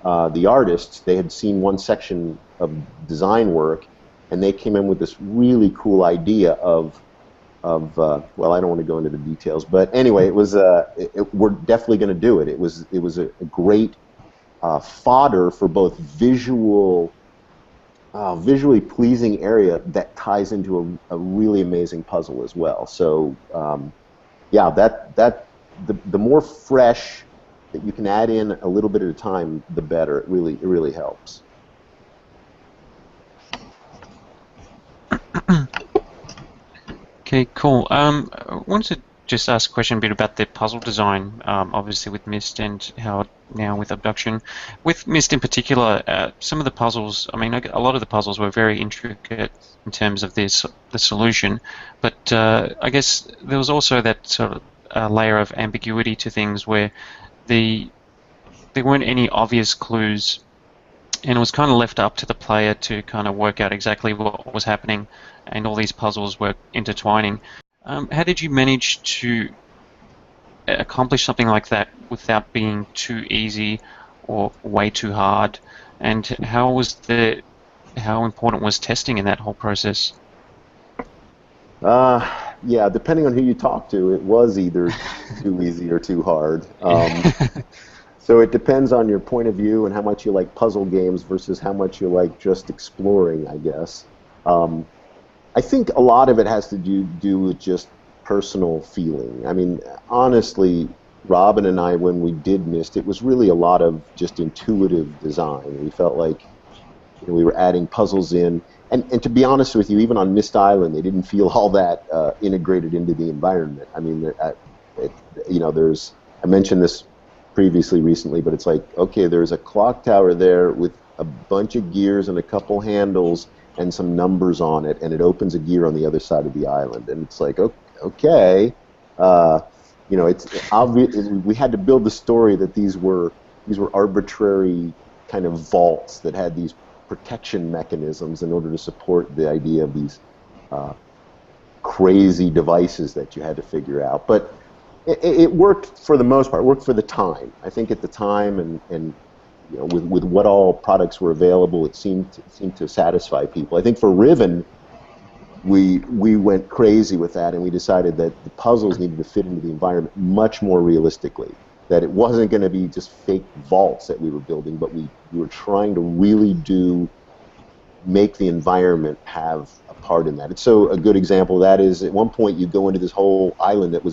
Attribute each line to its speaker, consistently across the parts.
Speaker 1: the artists, they had seen one section of design work, and they came in with this really cool idea of well, I don't want to go into the details, but anyway, it was we're definitely going to do it. It was a great fodder for both visually pleasing area that ties into a really amazing puzzle as well. So yeah, the more fresh that you can add in a little bit at a time, the better. It really helps.
Speaker 2: Okay, cool. I wanted to just ask a question a bit about the puzzle design, obviously with Myst and how now with Obduction. With Myst in particular, some of the puzzles, I mean, a lot of the puzzles were very intricate in terms of the solution, but I guess there was also that sort of layer of ambiguity to things where there weren't any obvious clues, and it was kind of left up to the player to kind of work out exactly what was happening, and all these puzzles were intertwining. How did you manage to accomplish something like that without being too easy or way too hard? And how important was testing in that whole process?
Speaker 1: Yeah, depending on who you talk to, it was either too easy or too hard. So it depends on your point of view and how much you like puzzle games versus how much you like just exploring, I guess. I think a lot of it has to do with just personal feeling. I mean, honestly, Robin and I, when we did Myst, it was really a lot of just intuitive design. We felt like we were adding puzzles in. And to be honest with you, even on Myst Island, they didn't feel all that integrated into the environment. I mean, I mentioned this previously recently, but it's like, okay, there's a clock tower there with a bunch of gears and a couple handles and some numbers on it, and it opens a gear on the other side of the island. And it's like, okay, it's obvious. We had to build the story that these were arbitrary kind of vaults that had these protection mechanisms in order to support the idea of these crazy devices that you had to figure out. But it worked for the most part. It worked for the time. I think at the time, and with what all products were available, it seemed to satisfy people. I think for Riven, we went crazy with that, and we decided that the puzzles needed to fit into the environment much more realistically. That it wasn't going to be just fake vaults that we were building, but we were trying to really make the environment have a part in that. And so a good example of that is at one point you go into this whole island that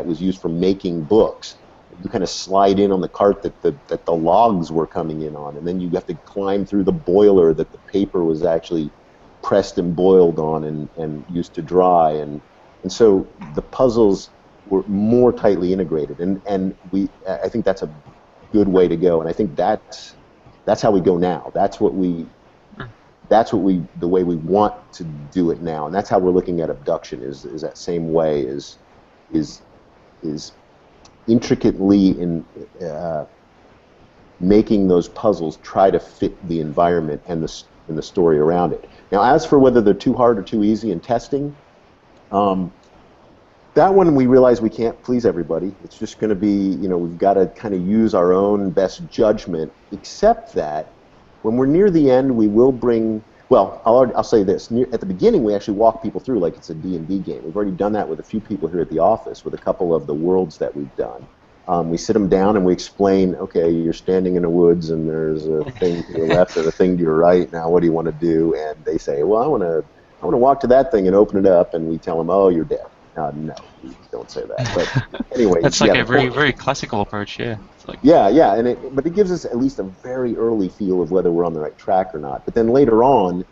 Speaker 1: was used for making books. You kind of slide in on the cart that the logs were coming in on, and then you have to climb through the boiler that the paper was actually pressed and boiled on and used to dry, and so the puzzles were more tightly integrated, and I think that's a good way to go, and I think that's how we go now. That's the way we want to do it now, and that's how we're looking at Obduction. Is that same way? Is intricately in making those puzzles try to fit the environment and the story around it. Now, as for whether they're too hard or too easy in testing, that one we realize we can't please everybody. It's just going to be, we've got to kind of use our own best judgment, except that when we're near the end, we will bring, well, I'll say this. At the beginning, we actually walk people through like it's a D&D game. We've already done that with a few people here at the office with a couple of the worlds that we've done. We sit them down and we explain, okay, you're standing in the woods and there's a thing to your left and a thing to your right. Now, what do you want to do? And they say, well, I want to walk to that thing and open it up. And we tell them, oh, you're dead. No, please don't say that. But anyway,
Speaker 2: that's like a very classical approach, yeah. It's like...
Speaker 1: Yeah, but it gives us at least a very early feel of whether we're on the right track or not. But then later on,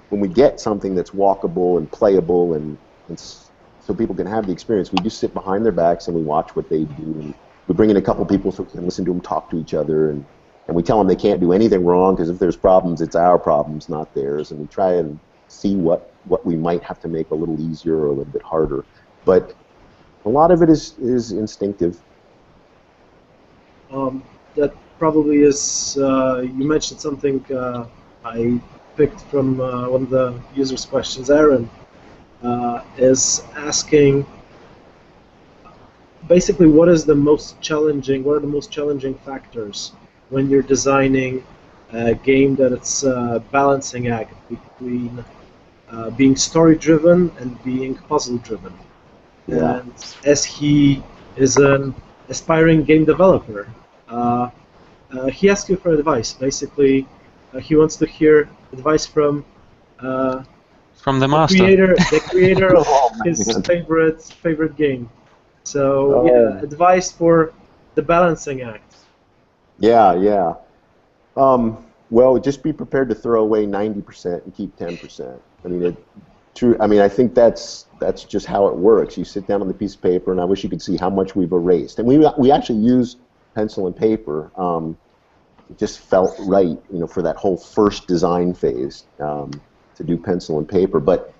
Speaker 1: when we get something that's walkable and playable, and so people can have the experience, we just sit behind their backs and we watch what they do. And we bring in a couple people so we can listen to them talk to each other, and we tell them they can't do anything wrong because if there's problems, it's our problems, not theirs. And we try and see what we might have to make a little easier or a little bit harder. But a lot of it is instinctive.
Speaker 3: That probably is, you mentioned something I picked from one of the users' questions. Aaron is asking, basically, what are the most challenging factors when you're designing a game that it's a balancing act between being story-driven and being puzzle-driven.
Speaker 1: Yeah.
Speaker 3: And as he is an aspiring game developer, he asks you for advice. Basically, he wants to hear advice from
Speaker 2: From the master.
Speaker 3: the creator of
Speaker 1: Oh,
Speaker 3: his
Speaker 1: man.
Speaker 3: favorite game. So
Speaker 1: Oh.
Speaker 3: yeah, advice for the balancing act.
Speaker 1: Yeah, yeah. Well, just be prepared to throw away 90% and keep 10%. I mean, true. I mean, I think that's just how it works. You sit down on the piece of paper, and I wish you could see how much we've erased. And we actually use pencil and paper. It just felt right, for that whole first design phase, to do pencil and paper. But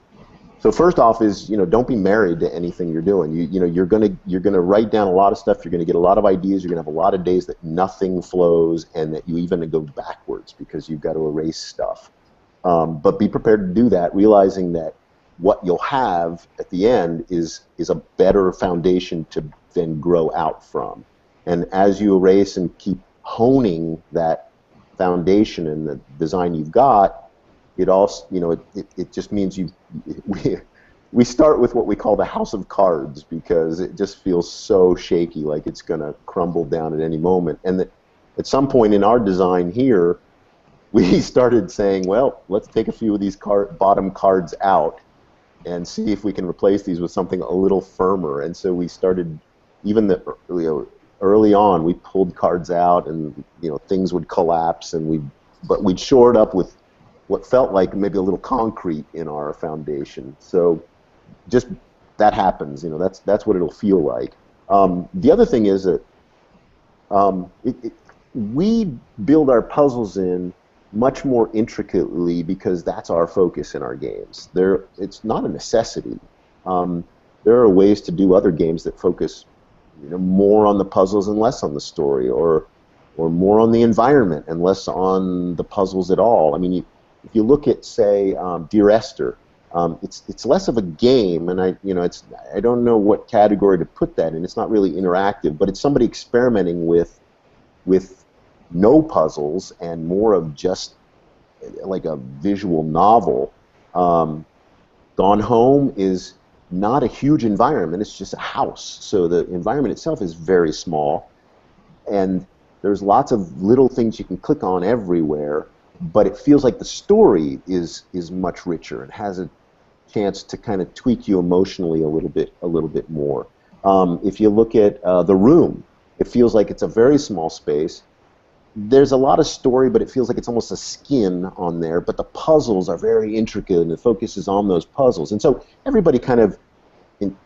Speaker 1: so first off is, don't be married to anything you're doing. You're gonna write down a lot of stuff. You're gonna get a lot of ideas. You're gonna have a lot of days that nothing flows, and that you even go backwards because you've got to erase stuff. But be prepared to do that, realizing that what you'll have at the end is a better foundation to then grow out from. And as you erase and keep honing that foundation and the design you've got, it also, it just means we start with what we call the house of cards, because it just feels so shaky, like it's going to crumble down at any moment. And that at some point in our design here, we started saying, well, let's take a few of these bottom cards out and see if we can replace these with something a little firmer. And so we started, even early on, we pulled cards out, and things would collapse, and but we'd shore it up with what felt like maybe a little concrete in our foundation. So just that happens. That's what it'll feel like. The other thing is that we build our puzzles in much more intricately because that's our focus in our games. It's not a necessity. There are ways to do other games that focus more on the puzzles and less on the story, or more on the environment and less on the puzzles at all. I mean, if you look at, say, Dear Esther, it's less of a game, and I don't know what category to put that in. It's not really interactive, but it's somebody experimenting with no puzzles and more of just like a visual novel. Gone Home is not a huge environment. It's just a house, so the environment itself is very small, and there's lots of little things you can click on everywhere, but it feels like the story is much richer and has a chance to kind of tweak you emotionally a little bit more. If you look at The Room, it feels like it's a very small space. There's a lot of story, but it feels like it's almost a skin on there, but the puzzles are very intricate, and the focus is on those puzzles. And so everybody kind of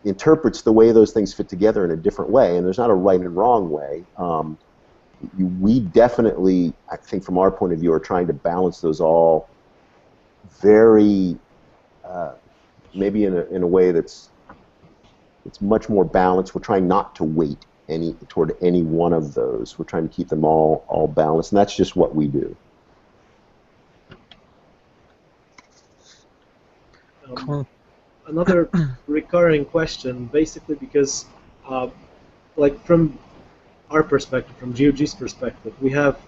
Speaker 1: interprets the way those things fit together in a different way, and there's not a right and wrong way. We definitely, I think from our point of view, are trying to balance those all very, maybe in a way it's much more balanced. We're trying not to weight toward any one of those. We're trying to keep them all balanced, and that's just what we do.
Speaker 2: Cool.
Speaker 3: Another recurring question, basically, because like from our perspective, from GOG's perspective, we have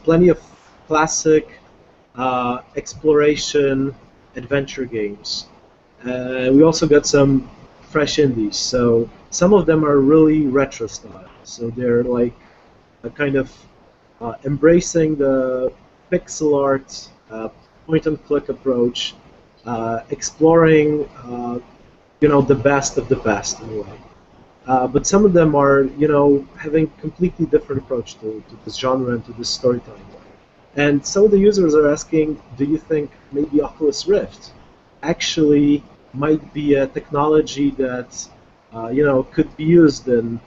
Speaker 3: plenty of classic exploration adventure games. We also got some fresh indies. So some of them are really retro style. So they're like a kind of embracing the pixel art point and click approach, exploring the best of the best in a way. But some of them are, having completely different approach to this genre and to this storytelling. And some of the users are asking, do you think maybe Oculus Rift actually might be a technology that, could be used in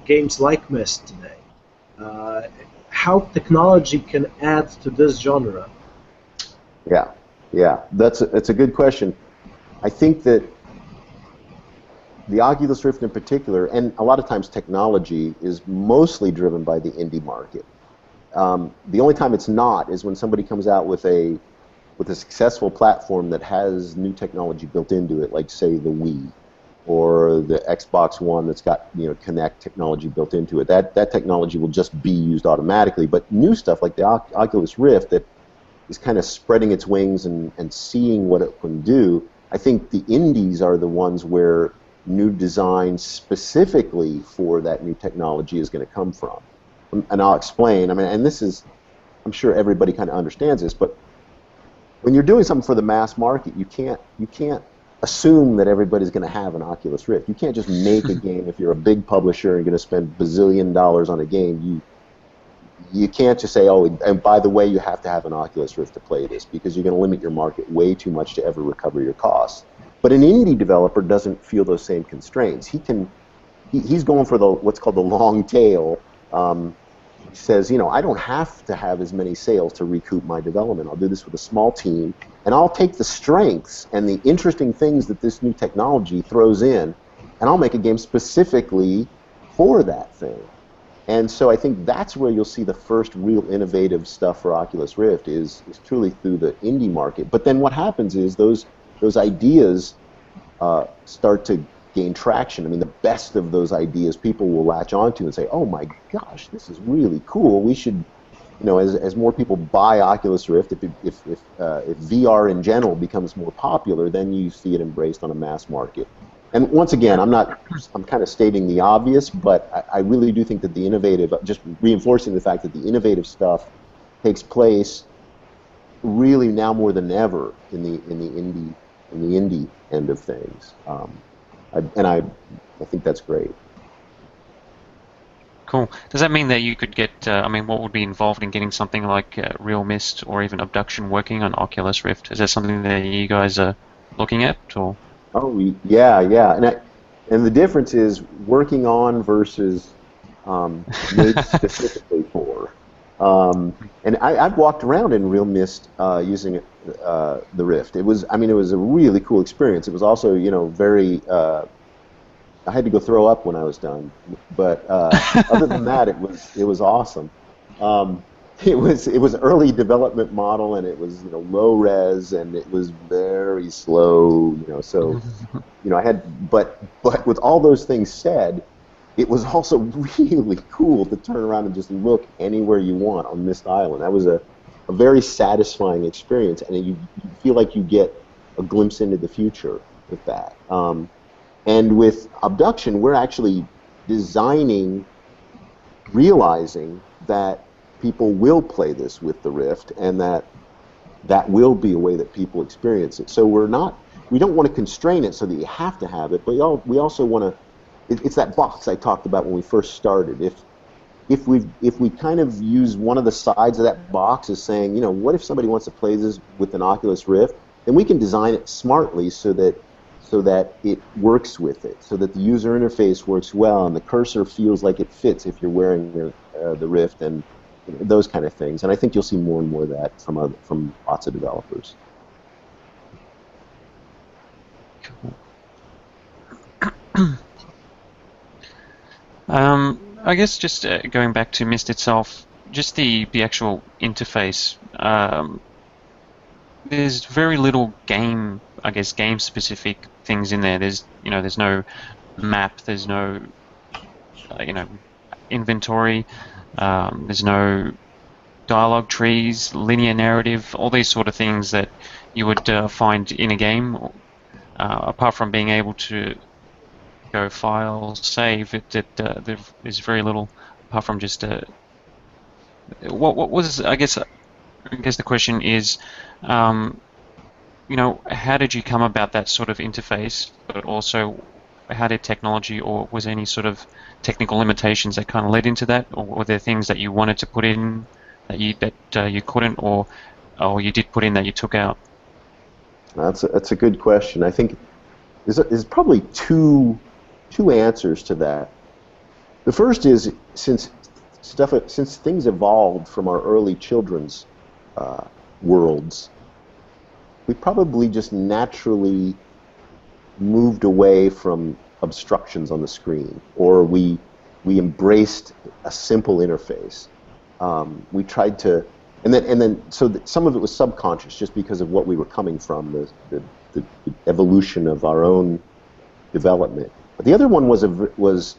Speaker 3: games like Myst today? How technology can add to this genre?
Speaker 1: Yeah, that's a good question. I think that the Oculus Rift in particular, and a lot of times technology, is mostly driven by the indie market. The only time it's not is when somebody comes out with a successful platform that has new technology built into it, like, say, the Wii. or the Xbox One that's got Kinect technology built into it. That technology will just be used automatically. But new stuff like the Oculus Rift that is kind of spreading its wings and seeing what it can do, I think the indies are the ones where new design specifically for that new technology is going to come from. And I'll explain. I mean, and this is, I'm sure everybody kind of understands this, but when you're doing something for the mass market, you can't assume that everybody's going to have an Oculus Rift. You can't just make a game if you're a big publisher and going to spend bazillion dollars on a game. You can't just say, oh, and by the way, you have to have an Oculus Rift to play this, because you're going to limit your market way too much to ever recover your costs. But an indie developer doesn't feel those same constraints. He's going for what's called the long tail. He says, I don't have to have as many sales to recoup my development. I'll do this with a small team, and I'll take the strengths and the interesting things that this new technology throws in, and I'll make a game specifically for that thing. And so I think that's where you'll see the first real innovative stuff for Oculus Rift is truly through the indie market. But then what happens is those ideas start to gain traction. I mean, the best of those ideas people will latch onto and say, oh my gosh, this is really cool. We should, as more people buy Oculus Rift, if VR in general becomes more popular, then you see it embraced on a mass market. And once again, I'm kind of stating the obvious, but I really do think that the innovative, just reinforcing the fact that the innovative stuff takes place really now more than ever in the indie end of things. I think that's great.
Speaker 2: Cool. Does that mean that you could get, what would be involved in getting something like RealMyst or even Obduction working on Oculus Rift? Is that something that you guys are looking at, or?
Speaker 1: Oh, yeah. And the difference is working on versus made specifically for. And I've walked around in RealMyst using the Rift. It was a really cool experience. It was also, very. I had to go throw up when I was done, but other than that, it was awesome. It was early development model, and it was low res, and it was very slow. So I had, but with all those things said, it was also really cool to turn around and just look anywhere you want on Myst Island. That was a very satisfying experience, and you feel like you get a glimpse into the future with that. And with Obduction, we're actually realizing that people will play this with the Rift, and that will be a way that people experience it. So we don't want to constrain it so that you have to have it, but we also want to. It's that box I talked about when we first started. If we kind of use one of the sides of that box as saying, what if somebody wants to play this with an Oculus Rift, then we can design it smartly so that it works with it, so that the user interface works well and the cursor feels like it fits if you're wearing the Rift and those kind of things. And I think you'll see more and more of that from lots of developers.
Speaker 2: I guess just going back to Myst itself, just the actual interface. There's very little game-specific things in there. There's no map. There's no inventory. There's no dialogue trees, linear narrative, all these sort of things that you would find in a game. Apart from being able to go file, save, there's very little apart from just what was I guess the question is, how did you come about that sort of interface, but also how did technology, or was there any sort of technical limitations that kind of led into that, or were there things that you wanted to put in that you couldn't, or you did put in that you took out?
Speaker 1: That's a good question. I think there's probably two answers to that. The first is since things evolved from our early children's worlds, we probably just naturally moved away from obstructions on the screen, or we embraced a simple interface. We tried to, and then some of it was subconscious, just because of what we were coming from, the evolution of our own development. But the other one was